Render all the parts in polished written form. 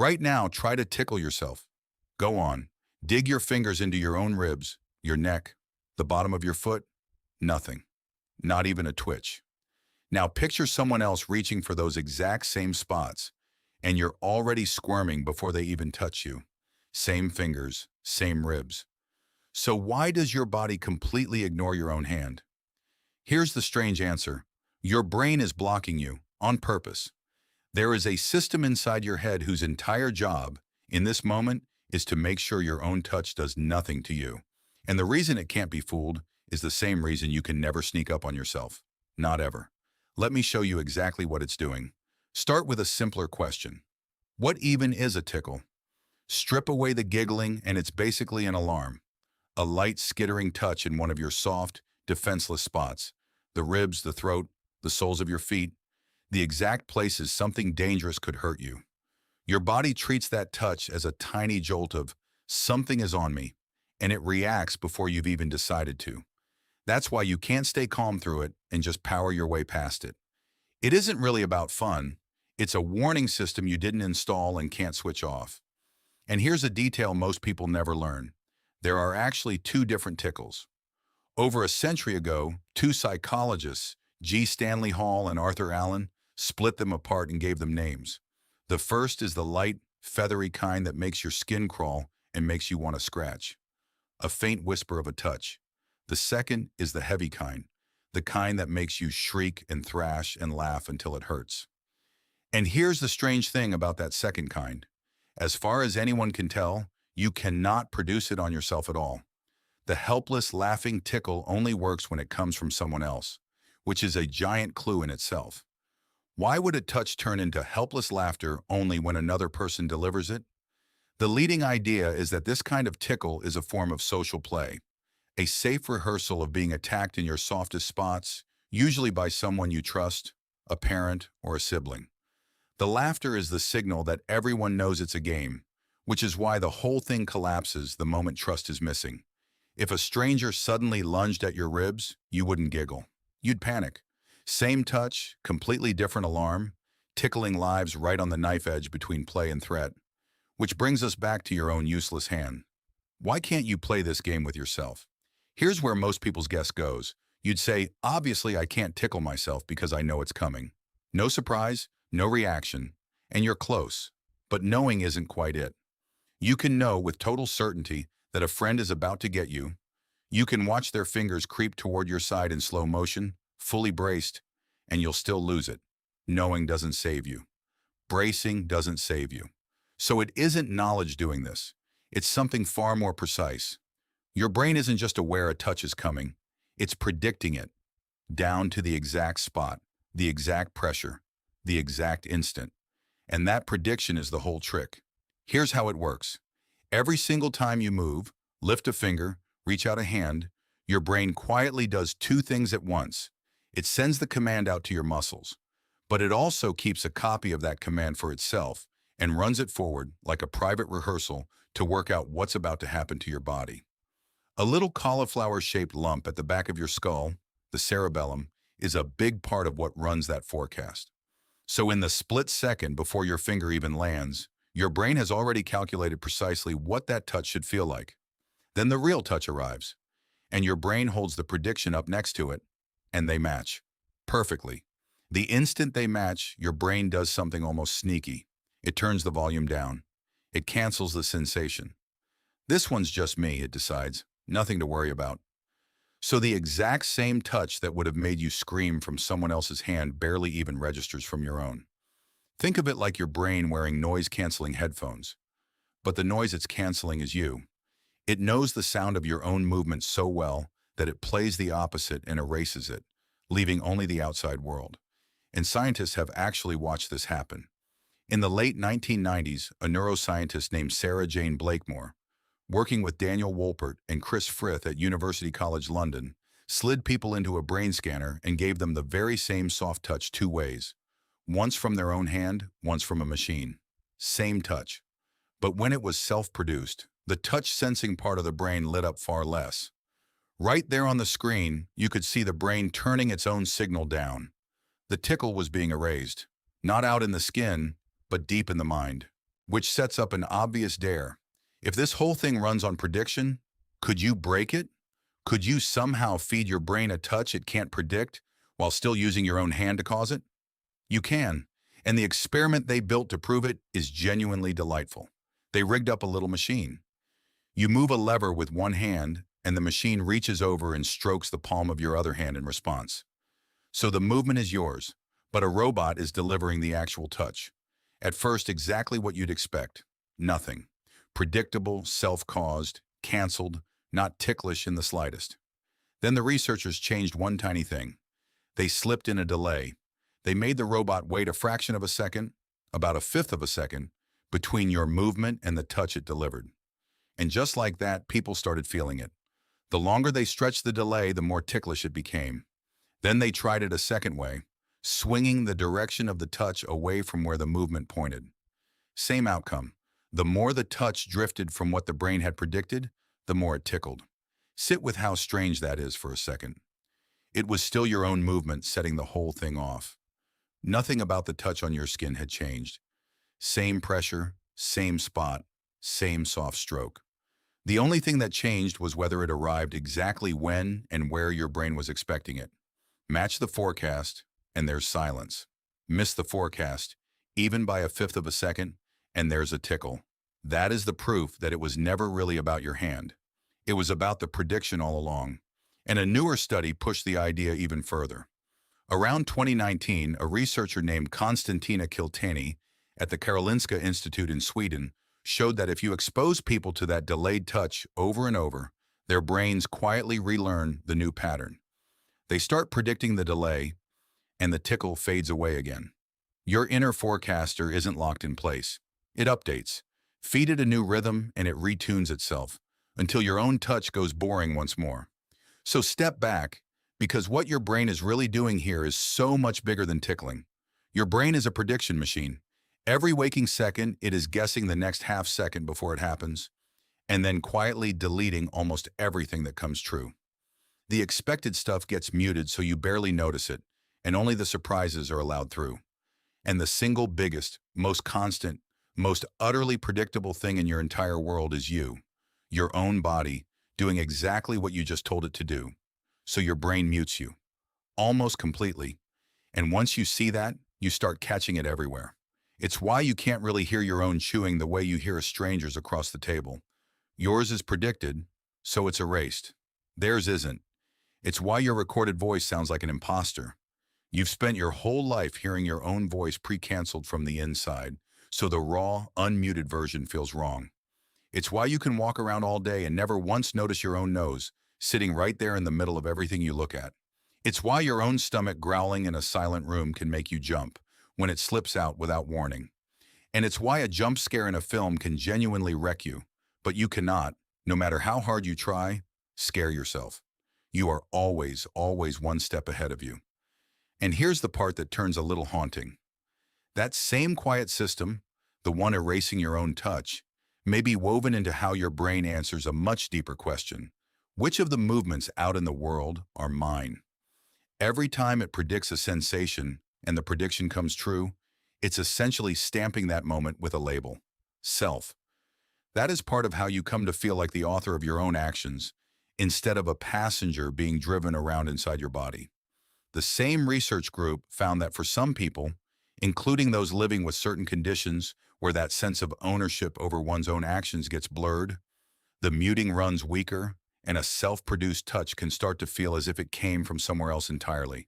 Right now, try to tickle yourself. Go on. Dig your fingers into your own ribs, your neck, the bottom of your foot. Nothing. Not even a twitch. Now picture someone else reaching for those exact same spots, and you're already squirming before they even touch you. Same fingers, same ribs. So why does your body completely ignore your own hand? Here's the strange answer. Your brain is blocking you, on purpose. There is a system inside your head whose entire job, in this moment, is to make sure your own touch does nothing to you. And the reason it can't be fooled is the same reason you can never sneak up on yourself. Not ever. Let me show you exactly what it's doing. Start with a simpler question. What even is a tickle? Strip away the giggling and it's basically an alarm. A light skittering touch in one of your soft, defenseless spots. The ribs, the throat, the soles of your feet. The exact places something dangerous could hurt you. Your body treats that touch as a tiny jolt of, something is on me, and it reacts before you've even decided to. That's why you can't stay calm through it and just power your way past it. It isn't really about fun. It's a warning system you didn't install and can't switch off. And here's a detail most people never learn. There are actually two different tickles. Over a century ago, two psychologists, G. Stanley Hall and Arthur Allen, split them apart and gave them names. The first is the light, feathery kind that makes your skin crawl and makes you want to scratch. A faint whisper of a touch. The second is the heavy kind, the kind that makes you shriek and thrash and laugh until it hurts. And here's the strange thing about that second kind. As far as anyone can tell, you cannot produce it on yourself at all. The helpless, laughing tickle only works when it comes from someone else, which is a giant clue in itself. Why would a touch turn into helpless laughter only when another person delivers it? The leading idea is that this kind of tickle is a form of social play, a safe rehearsal of being attacked in your softest spots, usually by someone you trust, a parent or a sibling. The laughter is the signal that everyone knows it's a game, which is why the whole thing collapses the moment trust is missing. If a stranger suddenly lunged at your ribs, you wouldn't giggle. You'd panic. Same touch, completely different alarm, tickling lives right on the knife edge between play and threat. Which brings us back to your own useless hand. Why can't you play this game with yourself? Here's where most people's guess goes. You'd say, obviously I can't tickle myself because I know it's coming. No surprise, no reaction, and you're close. But knowing isn't quite it. You can know with total certainty that a friend is about to get you. You can watch their fingers creep toward your side in slow motion, fully braced, and you'll still lose it. Knowing doesn't save you. Bracing doesn't save you. So it isn't knowledge doing this. It's something far more precise. Your brain isn't just aware a touch is coming. It's predicting it, down to the exact spot, the exact pressure, the exact instant. And that prediction is the whole trick. Here's how it works. Every single time you move, lift a finger, reach out a hand, your brain quietly does two things at once. It sends the command out to your muscles, but it also keeps a copy of that command for itself and runs it forward like a private rehearsal to work out what's about to happen to your body. A little cauliflower-shaped lump at the back of your skull, the cerebellum, is a big part of what runs that forecast. So in the split second before your finger even lands, your brain has already calculated precisely what that touch should feel like. Then the real touch arrives, and your brain holds the prediction up next to it, and they match. Perfectly. The instant they match, your brain does something almost sneaky. It turns the volume down. It cancels the sensation. This one's just me, it decides. Nothing to worry about. So the exact same touch that would have made you scream from someone else's hand barely even registers from your own. Think of it like your brain wearing noise-canceling headphones. But the noise it's canceling is you. It knows the sound of your own movement so well that it plays the opposite and erases it, leaving only the outside world. And scientists have actually watched this happen. In the late 1990s, a neuroscientist named Sarah Jane Blakemore, working with Daniel Wolpert and Chris Frith at University College London, slid people into a brain scanner and gave them the very same soft touch two ways. Once from their own hand, once from a machine. Same touch. But when it was self-produced, the touch-sensing part of the brain lit up far less. Right there on the screen, you could see the brain turning its own signal down. The tickle was being erased, not out in the skin, but deep in the mind. which sets up an obvious dare. If this whole thing runs on prediction, could you break it? Could you somehow feed your brain a touch it can't predict while still using your own hand to cause it? You can, and the experiment they built to prove it is genuinely delightful. They rigged up a little machine. You move a lever with one hand, and the machine reaches over and strokes the palm of your other hand in response. So the movement is yours, but a robot is delivering the actual touch. At first, exactly what you'd expect. Nothing. Predictable, self-caused, canceled, not ticklish in the slightest. Then the researchers changed one tiny thing. They slipped in a delay. They made the robot wait a fraction of a second, about a fifth of a second, between your movement and the touch it delivered. And just like that, people started feeling it. The longer they stretched the delay, the more ticklish it became. Then they tried it a second way, swinging the direction of the touch away from where the movement pointed. Same outcome. The more the touch drifted from what the brain had predicted, the more it tickled. Sit with how strange that is for a second. It was still your own movement setting the whole thing off. Nothing about the touch on your skin had changed. Same pressure, same spot, same soft stroke. The only thing that changed was whether it arrived exactly when and where your brain was expecting it. Match the forecast, and there's silence. Miss the forecast, even by a fifth of a second, and there's a tickle. That is the proof that it was never really about your hand. It was about the prediction all along. And a newer study pushed the idea even further. Around 2019, a researcher named Konstantina Kiltani at the Karolinska Institute in Sweden showed that if you expose people to that delayed touch over and over, their brains quietly relearn the new pattern. They start predicting the delay, and the tickle fades away again. Your inner forecaster isn't locked in place. It updates. Feed it a new rhythm, and it retunes itself, until your own touch goes boring once more. So step back, because what your brain is really doing here is so much bigger than tickling. Your brain is a prediction machine. Every waking second, it is guessing the next half second before it happens, and then quietly deleting almost everything that comes true. The expected stuff gets muted so you barely notice it, and only the surprises are allowed through. And the single biggest, most constant, most utterly predictable thing in your entire world is you, your own body, doing exactly what you just told it to do. So your brain mutes you, almost completely. And once you see that, you start catching it everywhere. It's why you can't really hear your own chewing the way you hear a stranger's across the table. Yours is predicted, so it's erased. Theirs isn't. It's why your recorded voice sounds like an imposter. You've spent your whole life hearing your own voice pre-canceled from the inside, so the raw, unmuted version feels wrong. It's why you can walk around all day and never once notice your own nose, sitting right there in the middle of everything you look at. It's why your own stomach growling in a silent room can make you jump when it slips out without warning. And it's why a jump scare in a film can genuinely wreck you, but you cannot, no matter how hard you try, scare yourself. You are always, always one step ahead of you. And here's the part that turns a little haunting. That same quiet system, the one erasing your own touch, may be woven into how your brain answers a much deeper question. Which of the movements out in the world are mine? Every time it predicts a sensation and the prediction comes true, it's essentially stamping that moment with a label. Self. That is part of how you come to feel like the author of your own actions, instead of a passenger being driven around inside your body. The same research group found that for some people, including those living with certain conditions where that sense of ownership over one's own actions gets blurred, the muting runs weaker, and a self-produced touch can start to feel as if it came from somewhere else entirely,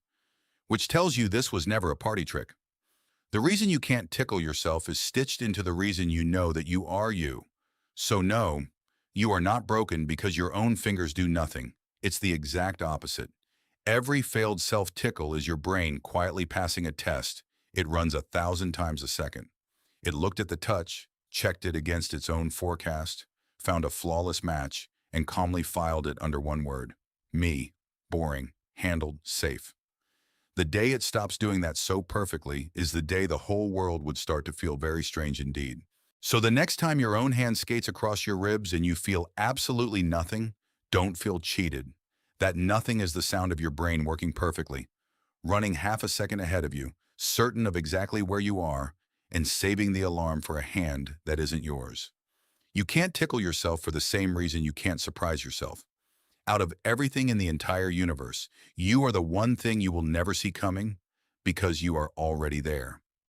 which tells you this was never a party trick. The reason you can't tickle yourself is stitched into the reason you know that you are you. So no, you are not broken because your own fingers do nothing. It's the exact opposite. Every failed self-tickle is your brain quietly passing a test. It runs 1,000 times a second. It looked at the touch, checked it against its own forecast, found a flawless match, and calmly filed it under one word. Me. Boring. Handled. Safe. The day it stops doing that so perfectly is the day the whole world would start to feel very strange indeed. So the next time your own hand skates across your ribs and you feel absolutely nothing, don't feel cheated. That nothing is the sound of your brain working perfectly, running half a second ahead of you, certain of exactly where you are, and saving the alarm for a hand that isn't yours. You can't tickle yourself for the same reason you can't surprise yourself. Out of everything in the entire universe, you are the one thing you will never see coming because you are already there.